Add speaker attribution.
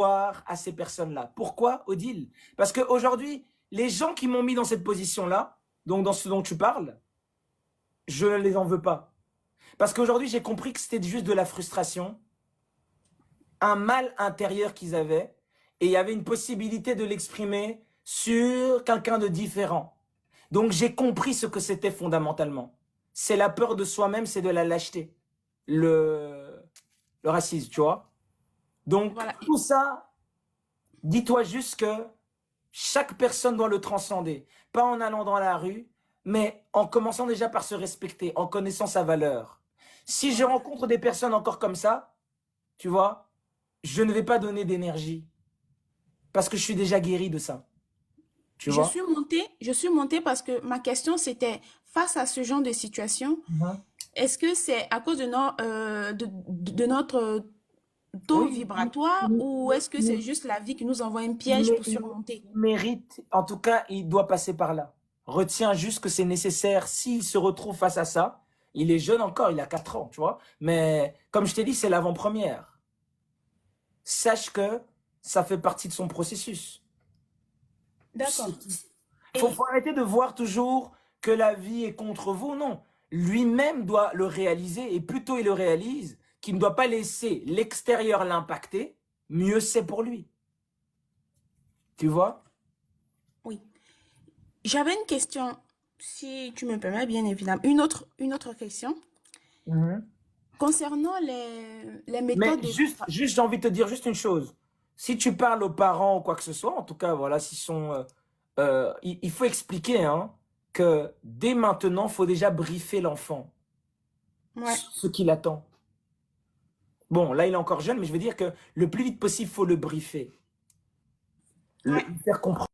Speaker 1: voir à ces personnes-là. Pourquoi, Odile? Parce qu'aujourd'hui, les gens qui m'ont mis dans cette position-là, donc dans ce dont tu parles, je ne les en veux pas. Parce qu'aujourd'hui, j'ai compris que c'était juste de la frustration, un mal intérieur qu'ils avaient, et il y avait une possibilité de l'exprimer sur quelqu'un de différent. Donc j'ai compris ce que c'était fondamentalement. C'est la peur de soi-même, c'est de la lâcheté. Le, le racisme, tu vois. Donc
Speaker 2: Voilà.
Speaker 1: tout ça, dis-toi juste que chaque personne doit le transcender. Pas en allant dans la rue, mais en commençant déjà par se respecter, en connaissant sa valeur. Si je rencontre des personnes encore comme ça, tu vois, je ne vais pas donner d'énergie parce que je suis déjà guéri de ça. Tu vois?
Speaker 2: Je suis montée parce que ma question c'était, face à ce genre de situation,
Speaker 1: Mhm.
Speaker 2: est-ce que c'est à cause de, de notre taux
Speaker 1: Oui,
Speaker 2: vibratoire ou est-ce que c'est juste la vie qui nous envoie un piège pour surmonter?
Speaker 1: il mérite, en tout cas, il doit passer par là. Retiens juste que c'est nécessaire s'il se retrouve face à ça. Il est jeune encore, il a 4 ans, tu vois. Mais comme je t'ai dit, c'est l'avant-première. Sache que ça fait partie de son processus.
Speaker 2: D'accord.
Speaker 1: Faut
Speaker 2: Et
Speaker 1: arrêter de voir toujours que la vie est contre vous. Non, lui-même doit le réaliser et plus tôt il le réalise, qu'il ne doit pas laisser l'extérieur l'impacter, mieux c'est pour lui. Tu vois?
Speaker 2: oui, j'avais une question, si tu me permets, bien évidemment. Une autre question.
Speaker 1: Mhm.
Speaker 2: Concernant les
Speaker 1: Mais
Speaker 2: méthodes de
Speaker 1: juste, j'ai envie de te dire juste une chose. Si tu parles aux parents ou quoi que ce soit, en tout cas, voilà, s'ils sont, il faut expliquer, hein, que dès maintenant, il faut déjà briefer l'enfant
Speaker 2: ouais,
Speaker 1: sur ce qu'il attend. Bon, là, il est encore jeune, mais je veux dire que le plus vite possible, il faut le briefer,
Speaker 2: ouais.
Speaker 1: lui faire comprendre.